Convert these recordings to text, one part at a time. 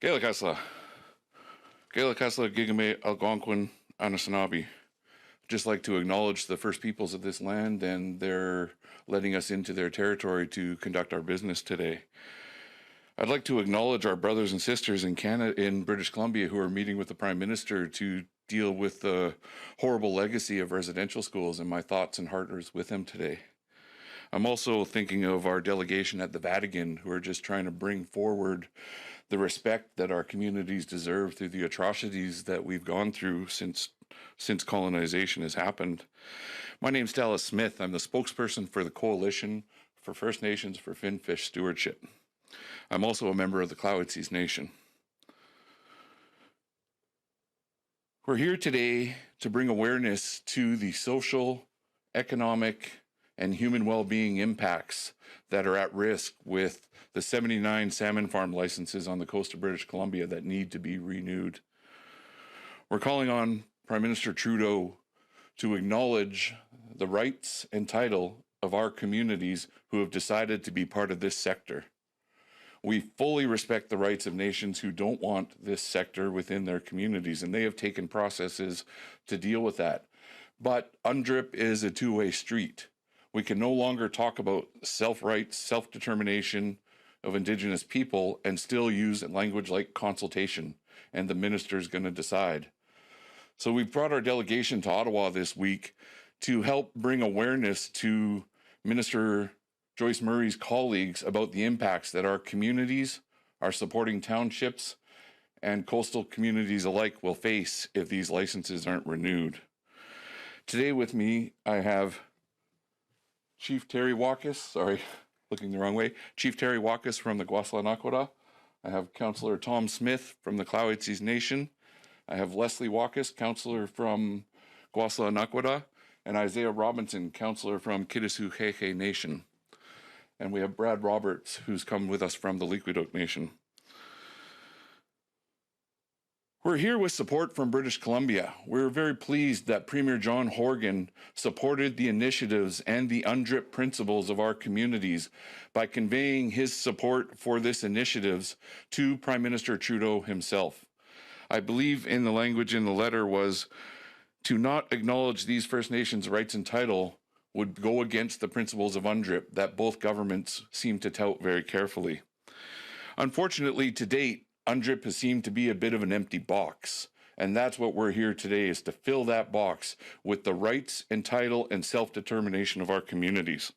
Galakasla. Galakasla Gigame Algonquin Anishinaabe. Just like to acknowledge the First Peoples of this land and their letting us into their territory to conduct our business today. I'd like to acknowledge our brothers and sisters in Canada, in British Columbia, who are meeting with the Prime Minister to deal with the horrible legacy of residential schools, and my thoughts and heart are with them today. I'm also thinking of our delegation at the Vatican, who are just trying to bring forward the respect that our communities deserve through the atrocities that we've gone through since colonization has happened. My name's Dallas Smith. I'm the spokesperson for the Coalition for First Nations for Finfish Stewardship. I'm also a member of the Clowetsis Nation. We're here today to bring awareness to the social, economic, and human well-being impacts that are at risk with the 79 salmon farm licenses on the coast of British Columbia that need to be renewed. We're calling on Prime Minister Trudeau to acknowledge the rights and title of our communities who have decided to be part of this sector. We fully respect the rights of nations who don't want this sector within their communities, and they have taken processes to deal with that. But UNDRIP is a two-way street. We can no longer talk about self-rights, self-determination of Indigenous people and still use language like consultation, and the minister is going to decide. So we've brought our delegation to Ottawa this week to help bring awareness to Minister Joyce Murray's colleagues about the impacts that our communities, our supporting townships, and coastal communities alike will face if these licenses aren't renewed. Today with me, I have Chief Terry Wakas, looking the wrong way, Chief Terry Wakas from the Gwasla-Nakwada. I have Councillor Tom Smith from the Clowetsis Nation. I have Leslie Wakas, Councillor from Gwasla-Nakwada, and Isaiah Robinson, Councillor from Kitasoo Nation. And we have Brad Roberts, who's come with us from the Liquiduk Nation. We're here with support from British Columbia. We're very pleased that Premier John Horgan supported the initiatives and the UNDRIP principles of our communities by conveying his support for this initiatives to Prime Minister Trudeau himself. I believe in the language in the letter was to not acknowledge these First Nations rights and title would go against the principles of UNDRIP that both governments seem to tout very carefully. Unfortunately, to date, UNDRIP has seemed to be a bit of an empty box, and that's what we're here today, is to fill that box with the rights and title and self-determination of our communities.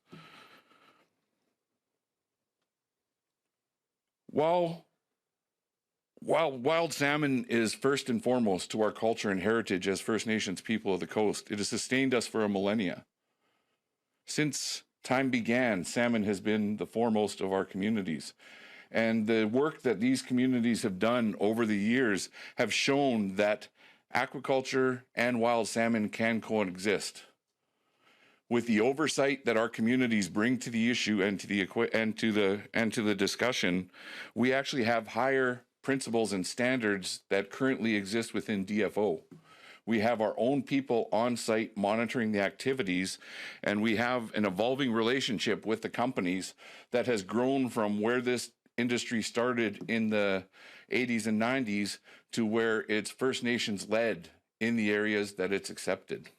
While wild salmon is first and foremost to our culture and heritage as First Nations people of the coast, it has sustained us for a millennia. Since time began, salmon has been the foremost of our communities. And the work that these communities have done over the years have shown that aquaculture and wild salmon can coexist. With the oversight that our communities bring to the issue and to the discussion, we actually have higher principles and standards that currently exist within DFO. We have our own people on site monitoring the activities, and we have an evolving relationship with the companies that has grown from where this industry started in the 80s and 90s to where it's First Nations led in the areas that it's accepted.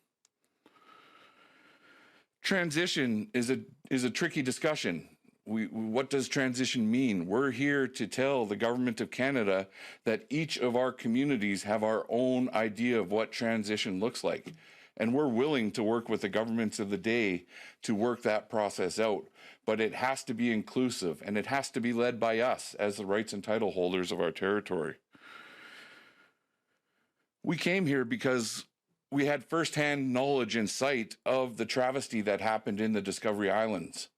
Transition is a tricky discussion. What does transition mean? We're here to tell the Government of Canada that each of our communities have our own idea of what transition looks like. And we're willing to work with the governments of the day to work that process out. But it has to be inclusive, and it has to be led by us as the rights and title holders of our territory. We came here because we had firsthand knowledge and sight of the travesty that happened in the Discovery Islands.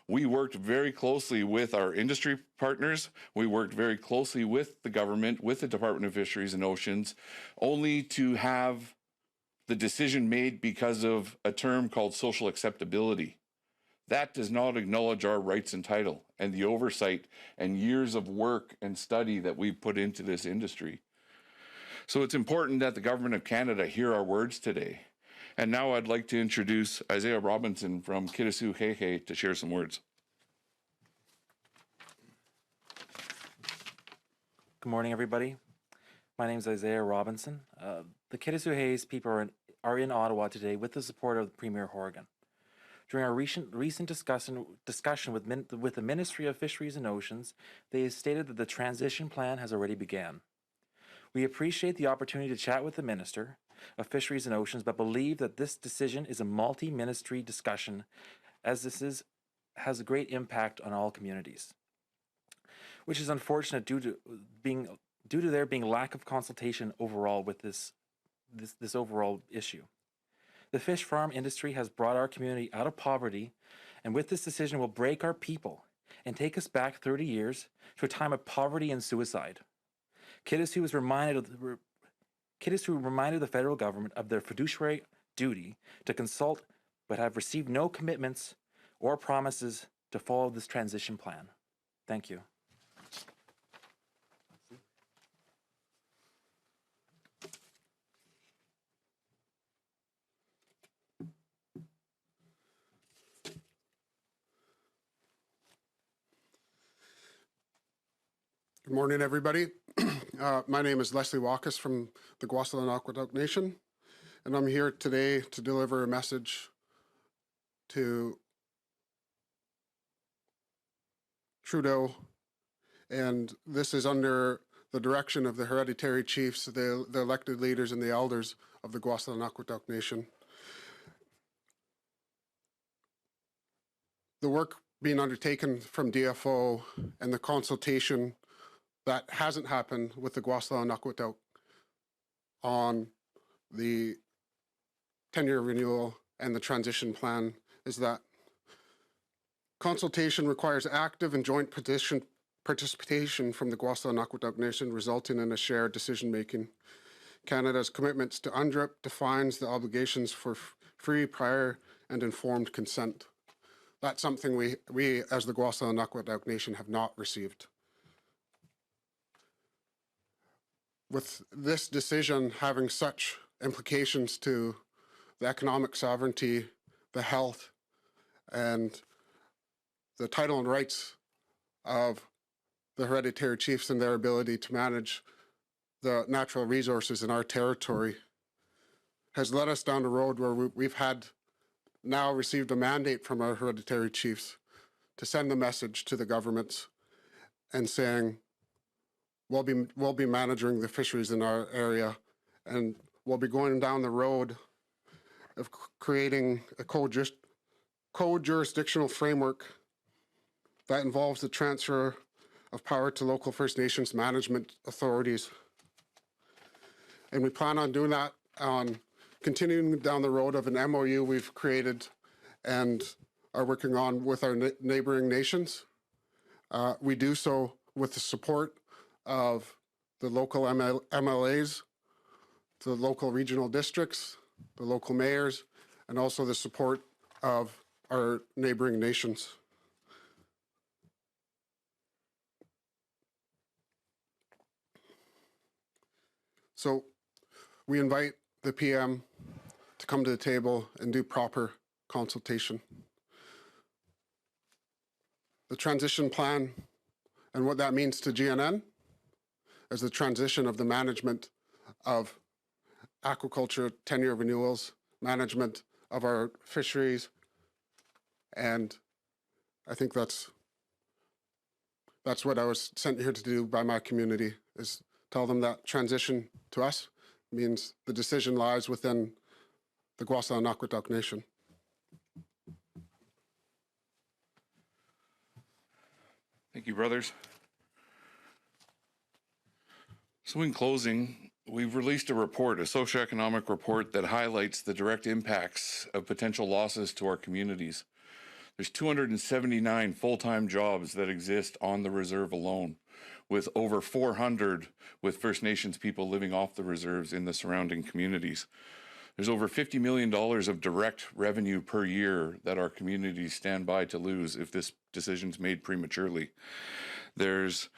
We worked very closely with our industry partners. We worked very closely with the government, with the Department of Fisheries and Oceans, only to have the decision made because of a term called social acceptability. That does not acknowledge our rights and title and the oversight and years of work and study that we've put into this industry. So it's important that the Government of Canada hear our words today. And now I'd like to introduce Isaiah Robinson from Kitasoo to share some words. Good morning, everybody. My name is Isaiah Robinson. The Kitasoo people are in Ottawa today with the support of Premier Horgan. During our recent discussion with the Ministry of Fisheries and Oceans, they stated that the transition plan has already began. We appreciate the opportunity to chat with the Minister of Fisheries and Oceans, but believe that this decision is a multi-ministry discussion, as has a great impact on all communities, which is unfortunate due to there being lack of consultation overall with this overall issue. The fish farm industry has brought our community out of poverty, and with this decision will break our people and take us back 30 years to a time of poverty and suicide. Kitasoo reminded the federal government of their fiduciary duty to consult, but have received no commitments or promises to follow this transition plan. Thank you. Good morning, everybody. My name is Leslie Walkus from the Gwasalan Aqueduct Nation, and I'm here today to deliver a message to Trudeau, and this is under the direction of the hereditary chiefs, the elected leaders and the elders of the Gwasalan Aqueduct Nation. The work being undertaken from DFO and the consultation that hasn't happened with the Gwasalan Aqueduct on the 10-year renewal and the transition plan is that consultation requires active and joint participation from the Gwasalan Aqueduct Nation, resulting in a shared decision-making. Canada's commitments to UNDRIP defines the obligations for free, prior, and informed consent. That's something we as the Gwasalan Aqueduct Nation have not received. With this decision having such implications to the economic sovereignty, the health, and the title and rights of the hereditary chiefs and their ability to manage the natural resources in our territory, has led us down a road where we've had now received a mandate from our hereditary chiefs to send a message to the governments and saying, we'll be managing the fisheries in our area, and we'll be going down the road of creating a co-jurisdictional framework that involves the transfer of power to local First Nations management authorities. And we plan on doing that, on continuing down the road of an MOU we've created and are working on with our neighboring nations. We do so with the support of the local MLAs, the local regional districts, the local mayors, and also the support of our neighboring nations. So we invite the PM to come to the table and do proper consultation. The transition plan and what that means to GNN is the transition of the management of aquaculture, 10-year renewals, management of our fisheries, and I think that's what I was sent here to do by my community, is tell them that transition to us means the decision lies within the Gwasalan Aqueduct Nation. Thank you, brothers. So in closing, we've released a report, a socioeconomic report that highlights the direct impacts of potential losses to our communities. There's 279 full-time jobs that exist on the reserve alone, with over 400 with First Nations people living off the reserves in the surrounding communities. There's over $50 million of direct revenue per year that our communities stand by to lose if this decision's made prematurely. There's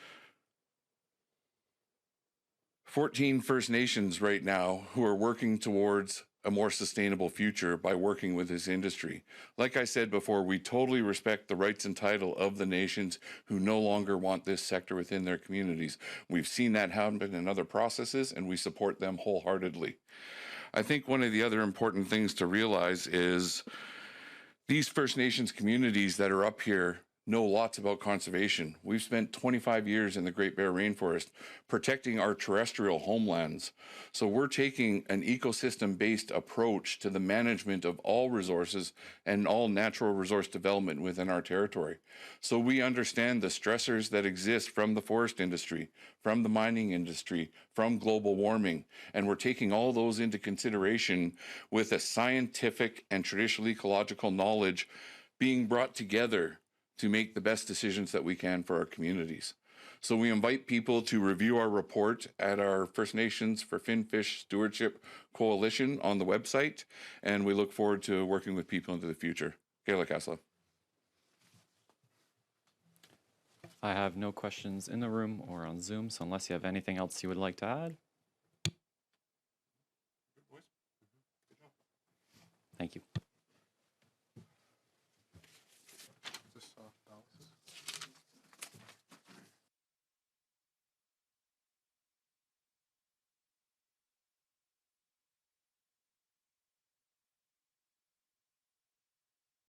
14 First Nations right now who are working towards a more sustainable future by working with this industry. Like I said before, we totally respect the rights and title of the nations who no longer want this sector within their communities. We've seen that happen in other processes, and we support them wholeheartedly. I think one of the other important things to realize is these First Nations communities that are up here know lots about conservation. We've spent 25 years in the Great Bear Rainforest protecting our terrestrial homelands. So we're taking an ecosystem-based approach to the management of all resources and all natural resource development within our territory. So we understand the stressors that exist from the forest industry, from the mining industry, from global warming, and we're taking all those into consideration with a scientific and traditional ecological knowledge being brought together to make the best decisions that we can for our communities. So we invite people to review our report at our First Nations for Finfish Stewardship Coalition on the website, and we look forward to working with people into the future. Gaila Kasla. I have no questions in the room or on Zoom, so unless you have anything else you would like to add.